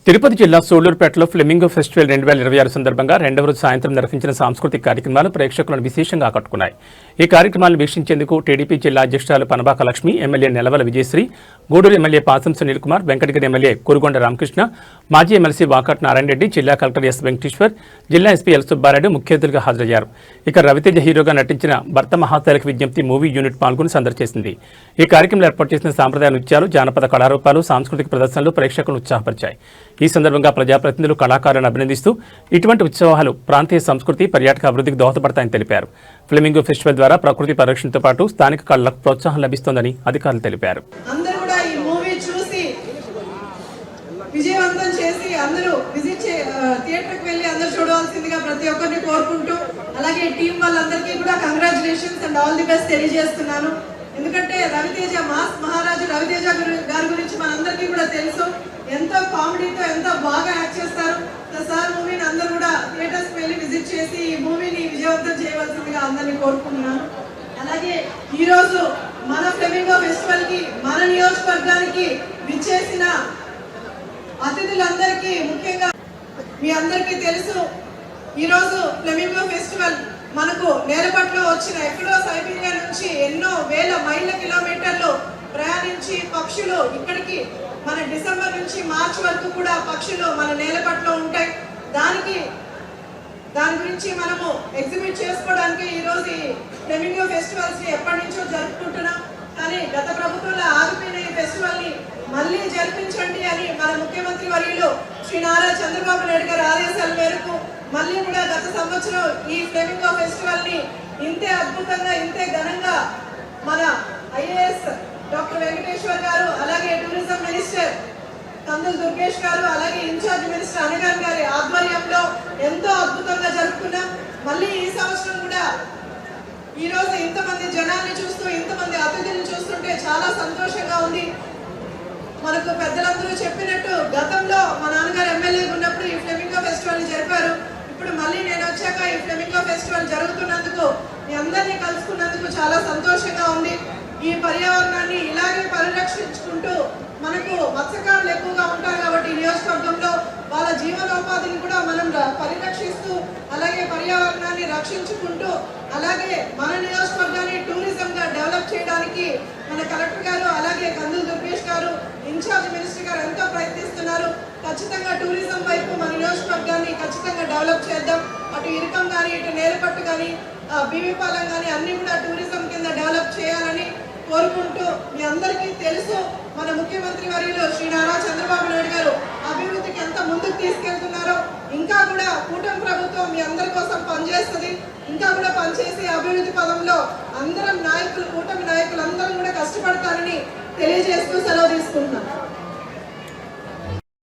తిరుపతి జిల్లా సూళ్లూరుపేటలో flamingo festival 2026 సందర్భంగా రెండవ రోజు సాయంత్రం నిర్వహించిన సాంస్కృతిక కార్యక్రమాలు ప్రేక్షకులను విశేషంగా ఆకట్టుకున్నాయి. ఈ కార్యక్రమాలను వీక్షించేందుకు టీడీపీ జిల్లా అధ్యక్షురాలు Panabaka Lakshmi, MLA Nelavala Vijayasree, Gudur MLA Pasam Sunil Kumar, Venkatagiri MLA Kurugonda Ramakrishna, మాజీ ఎమ్మెల్సీ వాకాట్ నారాయణ రెడ్డి, జిల్లా కలెక్టర్ ఎస్ వెంకటేశ్వర్, జిల్లా ఎస్పీ ఎల్ సుబ్బారెడ్డి ముఖ్య అతిథులుగా హాజరయ్యారు. ఇక రవితేజ హీరోగా నటించిన భర్త మహాతేలకు విజ్ఞప్తి మూవీ యూనిట్ పాల్గొని సందడి చేసింది. ఈ కార్యక్రమంలో ఏర్పాటు చేసిన సాంప్రదాయ నృత్యాలు, జానపద కళారూపాలు, సాంస్కృతిక ప్రదర్శనలు ప్రేక్షకులను ఉత్సాహపరిచాయి. ఈ సందర్భంగా ప్రజాప్రతినిధులు కళాకారులను అభినందిస్తూ ఇటువంటి ఉత్సవాలు ప్రాంతీయ సంస్కృతి, పర్యాటక అభివృద్ధికి దోహదపడతాయని తెలిపారు. ఫ్లెమింగో ఫెస్టివల్ ద్వారా ప్రకృతి పరిరక్షణతో పాటు స్థానిక కళలకు ప్రోత్సాహం లభిస్తోందని అధికారులు తెలిపారు. విజయవంతం చేసి అందరూ విజిట్ థియేటర్కి వెళ్ళి అందరూ చూడవలసిందిగా ప్రతి ఒక్కరిని కోరుకుంటూ, అలాగే టీం వాళ్ళందరికీ కూడా congratulations and all the best తెలియజేస్తున్నాను. ఎందుకంటే రవితేజ మాస్ మహారాజు రవితేజ గారి గురించి మనందరికీ కూడా తెలుసు. ఎంతో కామెడీతో ఎంతో బాగా యాక్ట్ చేస్తారు. సార్ మూవీని అందరూ కూడా థియేటర్స్కి వెళ్ళి విజిట్ చేసి ఈ మూవీని విజయవంతం చేయవలసిందిగా అందరినీ కోరుకుంటున్నాను. అలాగే ఈరోజు మన ఫ్లెమింగో ఫెస్టివల్ కి మన నియోజకవర్గానికి విచ్చేసిన అతిథులందరికీ, ముఖ్యంగా మీ అందరికీ తెలుసు, ఈరోజు ఫ్లెమింగో ఫెస్టివల్ మనకు నేలపట్లో వచ్చిన ఎక్కడో సైబీరియా నుంచి ఎన్నో వేల మైళ్ళ కిలోమీటర్లు ప్రయాణించి పక్షులు ఇక్కడికి మన డిసెంబర్ నుంచి మార్చ్ వరకు కూడా పక్షులు మన నేలపట్లో ఉంటాయి. దాని గురించి మనము ఎగ్జిబిట్ చేసుకోవడానికి ఈరోజు ఈ ఫ్లెమింగో ఫెస్టివల్స్ ని ఎప్పటి నుంచో జరుపుకుంటున్నాం. కానీ గత ప్రభుత్వంలో ఆగిపోయిన ఈ ఫెస్టివల్ ని మళ్ళీ జరిపించండి అని మన ముఖ్యమంత్రి వర్యులు శ్రీ నారా చంద్రబాబు నాయుడు గారి ఆదేశాల మేరకు మళ్ళీ కూడా గత సంవత్సరం ఈ ఫ్లెమింగో ఫెస్టివల్ ని ఇంతే అద్భుతంగా, ఇంతే ఘనంగా మన ఐఏఎస్ డాక్టర్ వెంకటేశ్వర్ గారు, అలాగే టూరిజం మినిస్టర్ కందుల దుర్గేష్ గారు, అలాగే ఇన్ఛార్జ్ మినిస్టర్ అనగాన్ గారి ఆధ్వర్యంలో ఎంతో అద్భుతంగా జరుపుకున్నాం. మళ్ళీ ఈ సంవత్సరం కూడా ఈ రోజు ఇంతమంది జనాన్ని చూస్తూ, ఇంతమంది అతిథులను చూస్తుంటే చాలా సంతోషంగా ఉంది. మనకు పెద్దలందరూ చెప్పినట్టు గతంలో మా నాన్నగారు ఎమ్మెల్యేగా ఉన్నప్పుడు ఈ ఫ్లెమింగో ఫెస్టివల్ జరిపారు. ఇప్పుడు మళ్ళీ నేను వచ్చాక ఈ ఫ్లెమింగో ఫెస్టివల్ జరుగుతున్నందుకు, మీ అందరినీ కలుసుకున్నందుకు చాలా సంతోషంగా ఉంది. ఈ పర్యావరణాన్ని ఇలాగే పరిరక్షించుకుంటూ, మనకు మత్స్యకారులు ఎక్కువగా ఉంటారు కాబట్టి ఈ నియోజకవర్గంలో వాళ్ళ జీవనోపాధిని కూడా మనం పరిరక్షిస్తూ, అలాగే పర్యావరణాన్ని రక్షించుకుంటూ, అలాగే మన నియోజకవర్గాన్ని టూరిజంగా డెవలప్ చేయడానికి మన కలెక్టర్ గారు, అలాగే కందుల దుర్గేష్ గారు, ఇన్ఛార్జ్ మినిస్టర్ గారు ఎంతో ప్రయత్నిస్తున్నారు. ఖచ్చితంగా టూరిజం వైపు మన నియోజకవర్గాన్ని ఖచ్చితంగా డెవలప్ చేద్దాం. అటు ఇరకం కానీ, ఇటు నేలపట్టు కానీ, బీవీపాలెం కానీ అన్ని కూడా టూరిజం కింద డెవలప్ చేయాలని కోరుకుంటూ, మీ అందరికీ తెలుసు మన ముఖ్యమంత్రి వర్యులు శ్రీ నారా చంద్రబాబు నాయుడు గారు అభివృద్ధికి ఎంత ముందుకు తీసుకెళ్తున్నారో, ఇంకా కూడా కూటమి ప్రభుత్వం మీ అందరి కోసం పనిచేస్తుంది. ఇంకా కూడా పనిచేసి అభివృద్ధి పదంలో అందరం నాయకులు, కూటమి నాయకులు అందరం కూడా కష్టపడతారని తెలియజేస్తూ సెలవు తీసుకుంటున్నాం.